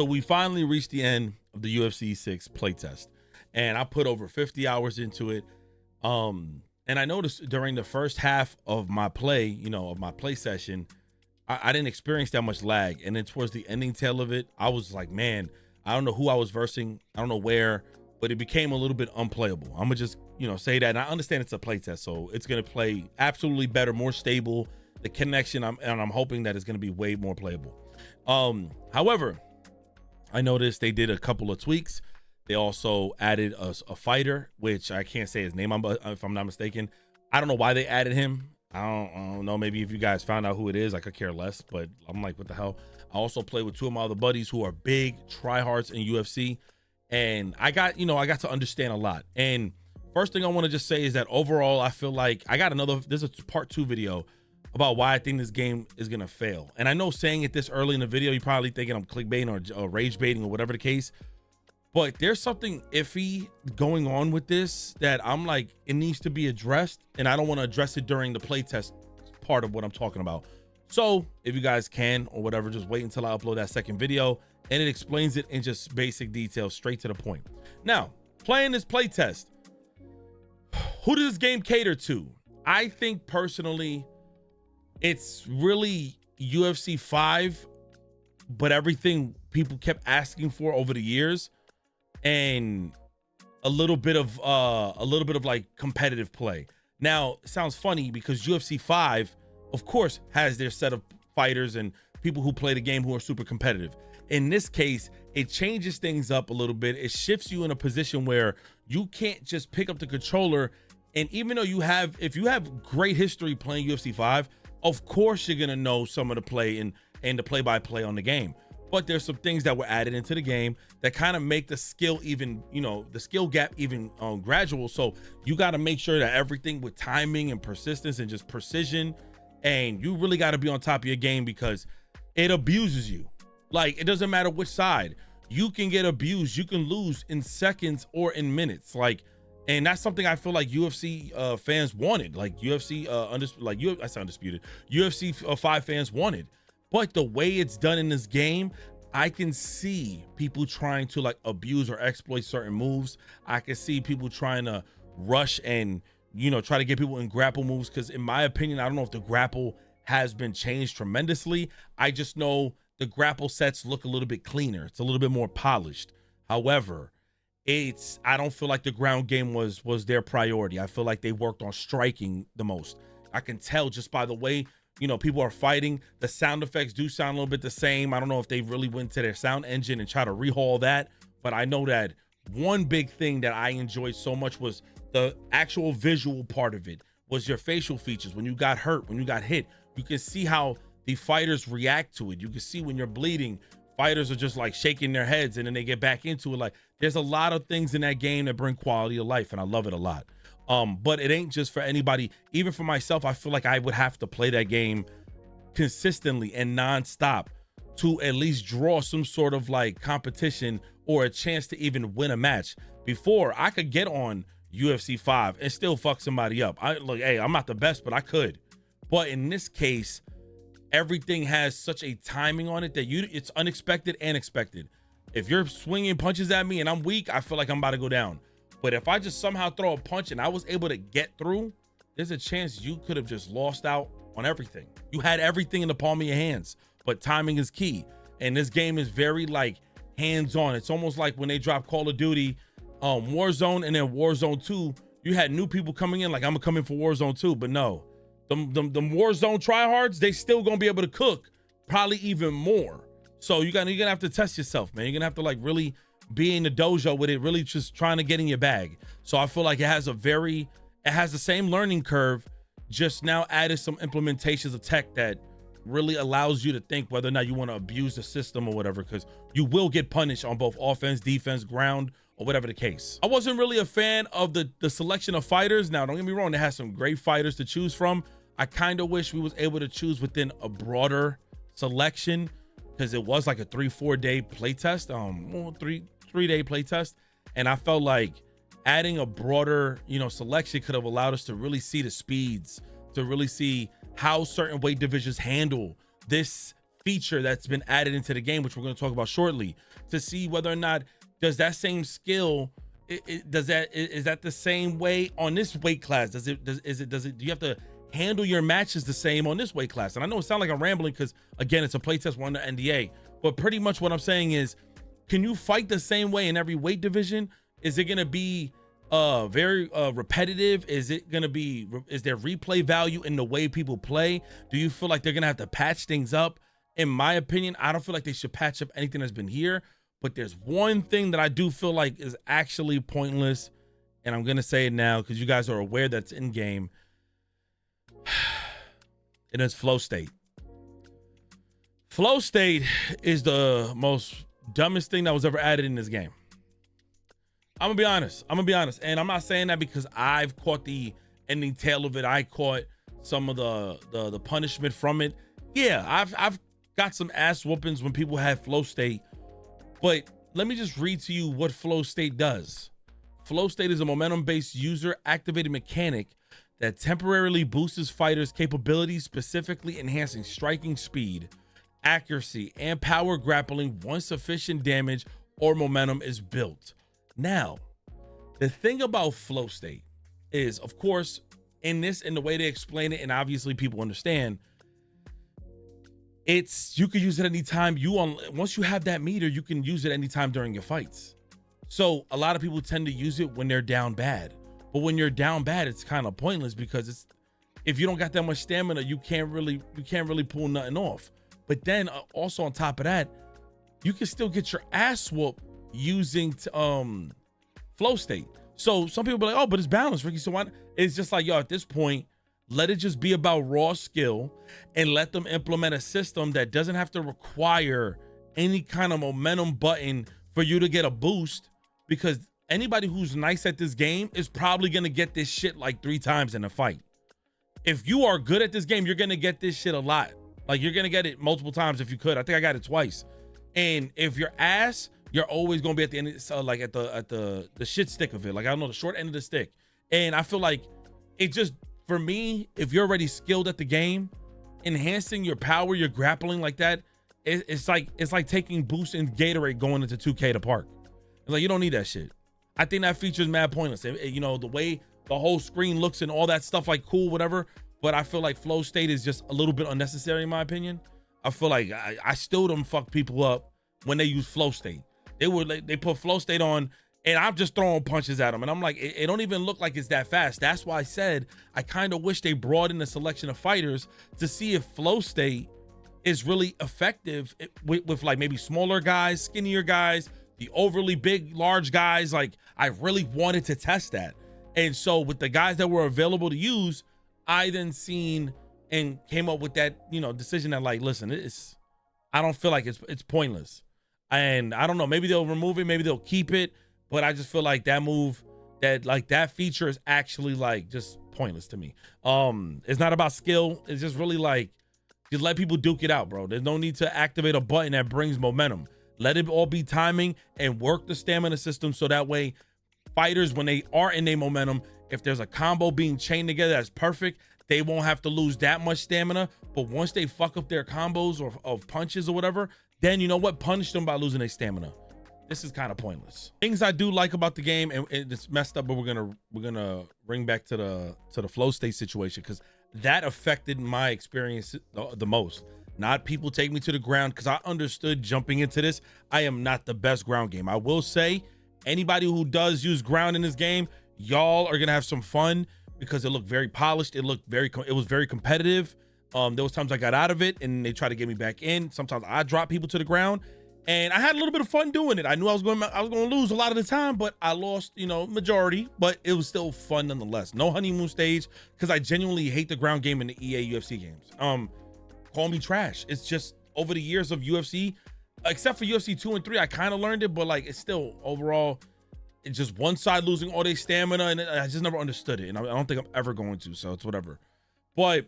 So we finally reached the end of the UFC 6 playtest, and I put over 50 hours into it. And I noticed during the first half of my play, of my play session, I didn't experience that much lag. And then towards the ending tail of it, I was like, man, I don't know who I was versing. I don't know where, but it became a little bit unplayable. I'm gonna just, say that. And I understand it's a playtest, so it's gonna play absolutely better, more stable. The connection, I'm hoping that it's gonna be way more playable. However, I noticed they did a couple of tweaks. They also added a fighter, which I can't say his name, if I'm not mistaken. I don't know why they added him. I don't know. Maybe if you guys found out who it is, I could care less. But I'm like, what the hell? I also play with two of my other buddies who are big tryhards in UFC, and I got to understand a lot. And first thing I want to just say is that overall, I feel like there's a part 2 video about why I think this game is gonna fail. And I know saying it this early in the video, you're probably thinking I'm clickbaiting or rage baiting or whatever the case. But there's something iffy going on with this that I'm like, it needs to be addressed, and I don't want to address it during the playtest part of what I'm talking about. So if you guys can or whatever, just wait until I upload that second video, and it explains it in just basic details, straight to the point. Now, playing this playtest, who does this game cater to? I think personally, it's really UFC 5, but everything people kept asking for over the years, and a little bit of like competitive play. Now, it sounds funny because UFC 5, of course, has their set of fighters and people who play the game who are super competitive. In this case, it changes things up a little bit. It shifts you in a position where you can't just pick up the controller, and even though if you have great history playing UFC 5, of course you're gonna know some of the play and the play-by-play on the game. But there's some things that were added into the game that kind of make the skill even, the skill gap even gradual. So you got to make sure that everything with timing and persistence and just precision, and you really got to be on top of your game because it abuses you. Like, it doesn't matter which side. You can get abused. You can lose in seconds or in minutes. And that's something I feel like UFC fans wanted. Like UFC, I sound undisputed. UFC 5 fans wanted. But the way it's done in this game, I can see people trying to like abuse or exploit certain moves. I can see people trying to rush and, try to get people in grapple moves. Because in my opinion, I don't know if the grapple has been changed tremendously. I just know the grapple sets look a little bit cleaner. It's a little bit more polished. However, I don't feel like the ground game was their priority. I feel like they worked on striking the most. I can tell just by the way people are fighting. The sound effects do sound a little bit the same. I don't know if they really went to their sound engine and try to rehaul that, but I know that one big thing that I enjoyed so much was the actual visual part of it, was your facial features. When you got hurt, when you got hit, you can see how the fighters react to it. You can see when you're bleeding, fighters are just like shaking their heads and then they get back into it. Like, there's a lot of things in that game that bring quality of life, and I love it a lot. But it ain't just for anybody. Even for myself, I feel like I would have to play that game consistently and nonstop to at least draw some sort of like competition or a chance to even win a match before I could get on UFC 5 and still fuck somebody up. I'm not the best, but I could. But in this case, everything has such a timing on it that it's unexpected and expected. If you're swinging punches at me and I'm weak, I feel like I'm about to go down. But if I just somehow throw a punch and I was able to get through, there's a chance you could have just lost out on everything. You had everything in the palm of your hands, but timing is key. And this game is very like hands-on. It's almost like when they dropped Call of Duty, Warzone, and then Warzone 2, you had new people coming in like, I'm gonna come in for Warzone 2, but no. Them Warzone tryhards, they still gonna be able to cook, probably even more. So you're gonna have to test yourself, man. You're gonna have to like really be in the dojo with it, really just trying to get in your bag. So I feel like it has the same learning curve, just now added some implementations of tech that really allows you to think whether or not you want to abuse the system or whatever, because you will get punished on both offense, defense, ground, or whatever the case. I wasn't really a fan of the selection of fighters. Now, don't get me wrong, they had some great fighters to choose from. I kind of wish we was able to choose within a broader selection, because it was like a 3-4 day playtest, three-day playtest, and I felt like adding a broader selection could have allowed us to really see the speeds, to really see how certain weight divisions handle this feature that's been added into the game, which we're going to talk about shortly, to see whether or not does that same skill, is that the same way on this weight class? Do you have to handle your matches the same on this weight class? And I know it sounds like I'm rambling because again, it's a playtest, we're under NDA, but pretty much what I'm saying is, can you fight the same way in every weight division? Is it going to be very repetitive? Is there replay value in the way people play? Do you feel like they're going to have to patch things up? In my opinion, I don't feel like they should patch up anything that's been here, but there's one thing that I do feel like is actually pointless, and I'm going to say it now because you guys are aware that's in game. It is flow state. Flow state is the most dumbest thing that was ever added in this game. I'm gonna be honest. And I'm not saying that because I've caught the ending tail of it. I caught some of the punishment from it. Yeah, I've got some ass whoopings when people had flow state. But let me just read to you what flow state does. Flow state is a momentum-based user-activated mechanic that temporarily boosts fighters' capabilities, specifically enhancing striking speed, accuracy, and power grappling once sufficient damage or momentum is built. Now, the thing about flow state is, of course, in the way they explain it, and obviously people understand, you could use it anytime once you have that meter, you can use it anytime during your fights. So a lot of people tend to use it when they're down bad. But when you're down bad, it's kind of pointless because if you don't got that much stamina, you can't really pull nothing off. But then also on top of that, you can still get your ass whooped using flow state. So some people be like, oh, but it's balanced, Ricky. So why? It's just like, yo, at this point, let it just be about raw skill and let them implement a system that doesn't have to require any kind of momentum button for you to get a boost, because anybody who's nice at this game is probably going to get this shit like 3 times in a fight. If you are good at this game, you're going to get this shit a lot. Like, you're going to get it multiple times if you could. I think I got it twice. And if you're ass, you're always going to be at the end, like at the shit stick of it. Like, I don't know, the short end of the stick. And I feel like it just, for me, if you're already skilled at the game, enhancing your power, your grappling like that, it's like taking boost in Gatorade going into 2K to park. It's like, you don't need that shit. I think that feature is mad pointless. You know, the way the whole screen looks and all that stuff, like, cool, whatever. But I feel like flow state is just a little bit unnecessary in my opinion. I feel like I still don't fuck people up when they use flow state. They put flow state on and I'm just throwing punches at them. And I'm like, it don't even look like it's that fast. That's why I said I kind of wish they brought in a selection of fighters to see if flow state is really effective with like maybe smaller guys, skinnier guys, the overly big, large guys. Like, I really wanted to test that. And so with the guys that were available to use, I then seen and came up with that, you know, decision that, like, listen, I don't feel like it's pointless. And I don't know, maybe they'll remove it, maybe they'll keep it, but I just feel like that feature is actually like just pointless to me. It's not about skill. It's just really like, just let people duke it out, bro. There's no need to activate a button that brings momentum. Let it all be timing and work the stamina system so that way fighters, when they are in their momentum, if there's a combo being chained together that's perfect, they won't have to lose that much stamina. But once they fuck up their combos or of punches or whatever, then you know what? Punish them by losing their stamina. This is kind of pointless. Things I do like about the game, and it's messed up, but we're gonna bring back to the flow state situation, because that affected my experience the most. Not people take me to the ground, because I understood jumping into this, I am not the best ground game. I will say, anybody who does use ground in this game, y'all are gonna have some fun, because it looked very polished. It was very competitive. There was times I got out of it and they tried to get me back in. Sometimes I dropped people to the ground, and I had a little bit of fun doing it. I knew I was going to lose a lot of the time, but I lost, you know, majority, but it was still fun nonetheless. No honeymoon stage, because I genuinely hate the ground game in the EA UFC games. Call me trash. It's just over the years of UFC, except for UFC 2 and 3, I kind of learned it, but like, it's still overall, it's just one side losing all their stamina, and I just never understood it, and I don't think I'm ever going to, so it's whatever. But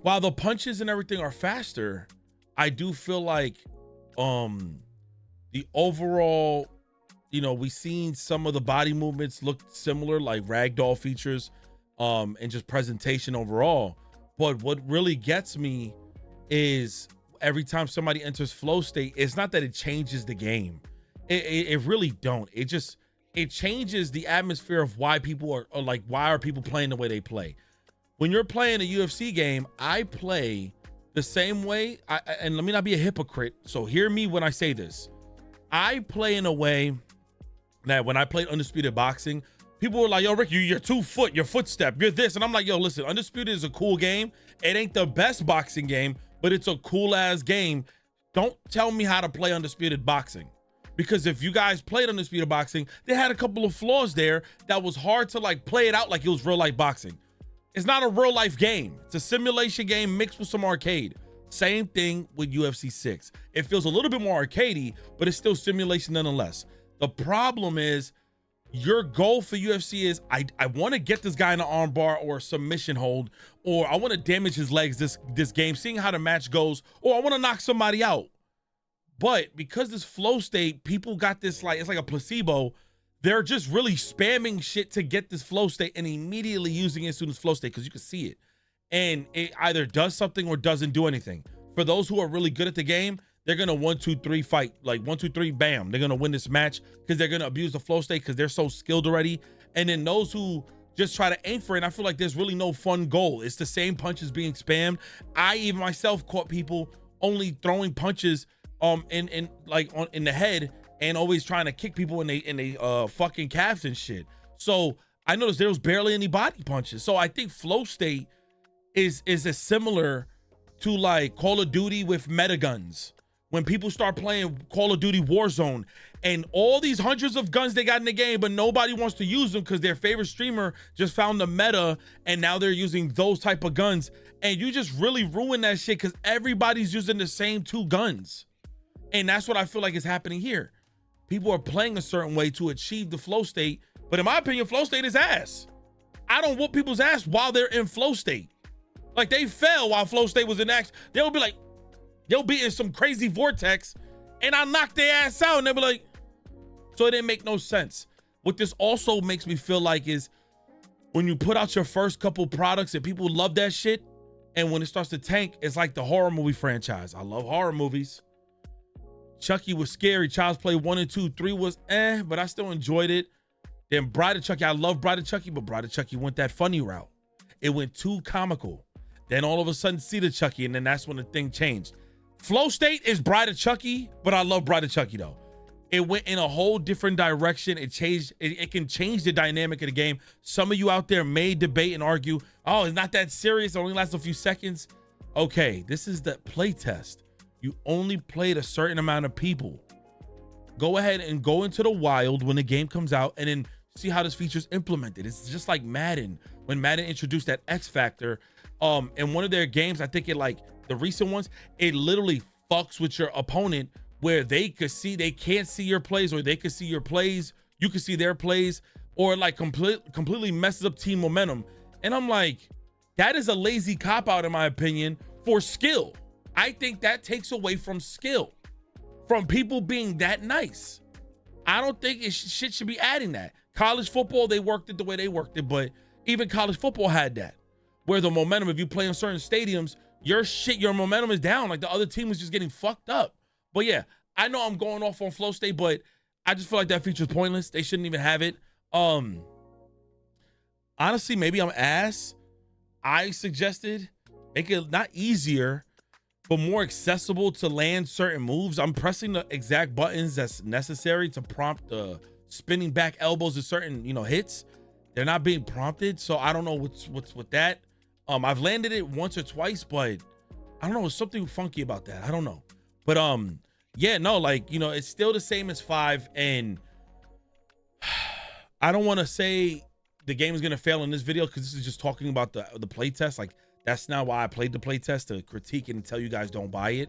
while the punches and everything are faster, I do feel like the overall, you know, we seen some of the body movements look similar, like ragdoll features, and just presentation overall. But what really gets me is every time somebody enters flow state, it's not that it changes the game. It really don't. It changes the atmosphere of why people are like, why are people playing the way they play? When you're playing a UFC game, I play the same way. And let me not be a hypocrite. So hear me when I say this. I play in a way that when I played Undisputed Boxing, people were like, yo, Rick, your 2 foot, your footstep, you're this. And I'm like, yo, listen, Undisputed is a cool game. It ain't the best boxing game, but it's a cool ass game. Don't tell me how to play Undisputed Boxing. Because if you guys played Undisputed Boxing, they had a couple of flaws there that was hard to like play it out like it was real life boxing. It's not a real life game. It's a simulation game mixed with some arcade. Same thing with UFC 6. It feels a little bit more arcadey, but it's still simulation nonetheless. The problem is your goal for UFC is I want to get this guy in an arm bar or a submission hold, or I want to damage his legs this game, seeing how the match goes, or I want to knock somebody out. But because this flow state, people got this like, it's like a placebo. They're just really spamming shit to get this flow state and immediately using it as soon as flow state because you can see it. And it either does something or doesn't do anything. For those who are really good at the game, they're going to 1, 2, 3 fight. Like 1, 2, 3, bam. They're going to win this match because they're going to abuse the flow state because they're so skilled already. And then those who just try to aim for it, I feel like there's really no fun goal. It's the same punches being spammed. I even myself caught people only throwing punches in the head and always trying to kick people in they fucking calves and shit. So I noticed there was barely any body punches. So I think flow state is as similar to like Call of Duty with meta guns. When people start playing Call of Duty Warzone and all these hundreds of guns they got in the game, but nobody wants to use them because their favorite streamer just found the meta and now they're using those type of guns. And you just really ruin that shit because everybody's using the same 2 guns. And that's what I feel like is happening here. People are playing a certain way to achieve the flow state. But in my opinion, flow state is ass. I don't whoop people's ass while they're in flow state. Like they fell while flow state was in action. They'll be like, they'll be in some crazy vortex and I knock their ass out and they'll be like, so it didn't make no sense. What this also makes me feel like is when you put out your first couple products and people love that shit, and when it starts to tank, it's like the horror movie franchise. I love horror movies. Chucky was scary. Child's Play 1 and 2, 3 was but I still enjoyed it. Then Bride of Chucky, I love Bride of Chucky, but Bride of Chucky went that funny route. It went too comical. Then all of a sudden, See the Chucky, and then that's when the thing changed. Flow State is Bride of Chucky, but I love Bride of Chucky though. It went in a whole different direction. It changed. It can change the dynamic of the game. Some of you out there may debate and argue, oh, it's not that serious. It only lasts a few seconds. Okay, this is the play test. You only played a certain amount of people. Go ahead and go into the wild when the game comes out and then see how this feature is implemented. It's just like Madden. When Madden introduced that X factor, in one of their games, I think it like the recent ones, it literally fucks with your opponent where they can't see your plays, or they could see your plays, you can see their plays, or like completely messes up team momentum. And I'm like, that is a lazy cop out in my opinion for skill. I think that takes away from skill, from people being that nice. I don't think shit should be adding that. College football, they worked it the way they worked it, but even college football had that, where the momentum, if you play in certain stadiums, your momentum is down. Like the other team was just getting fucked up. But yeah, I know I'm going off on flow state, but I just feel like that feature is pointless. They shouldn't even have it. Honestly, maybe I'm ass. I suggested make it not easier, but more accessible to land certain moves. I'm pressing the exact buttons that's necessary to prompt the spinning back elbows to certain, hits. They're not being prompted, so I don't know what's with that. I've landed it once or twice, but I don't know. There's something funky about that. I don't know. But yeah, no, it's still the same as 5, and I don't want to say the game is gonna fail in this video because this is just talking about the play test. Like that's not why I played the play test, to critique it and tell you guys don't buy it.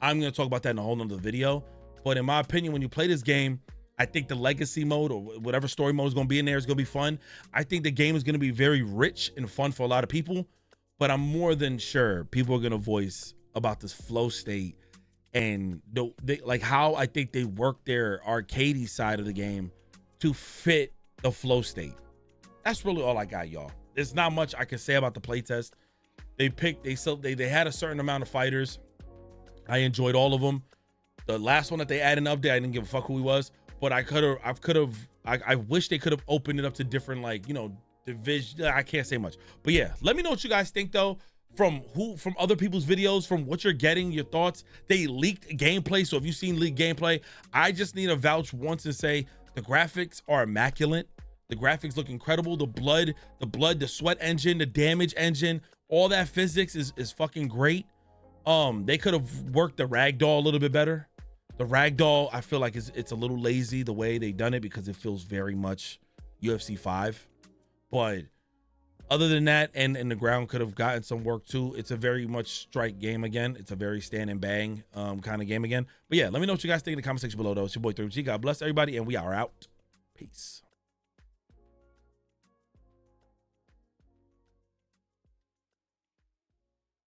I'm gonna talk about that in a whole nother video. But in my opinion, when you play this game, I think the legacy mode or whatever story mode is gonna be in there is gonna be fun. I think the game is gonna be very rich and fun for a lot of people. But I'm more than sure people are gonna voice about this flow state and like how I think they work their arcadey side of the game to fit the flow state. That's really all I got, y'all. There's not much I can say about the playtest. They had a certain amount of fighters. I enjoyed all of them. The last one that they added an update, I didn't give a fuck who he was, but I wish they could have opened it up to different, like, you know, division. I can't say much, but yeah, let me know what you guys think though. From other people's videos, from what you're getting, your thoughts. They leaked gameplay, so if you've seen leaked gameplay, I just need to vouch once and say the graphics are immaculate. The graphics look incredible. The blood, the sweat engine, the damage engine, all that physics is fucking great. They could have worked the ragdoll a little bit better. The ragdoll, I feel like it's a little lazy the way they done it, because it feels very much UFC 5. But other than that, and the ground could have gotten some work too. It's a very much strike game again. It's a very stand and bang kind of game again. But yeah, let me know what you guys think in the comment section below though. It's your boy 3G. God bless everybody, and we are out. Peace.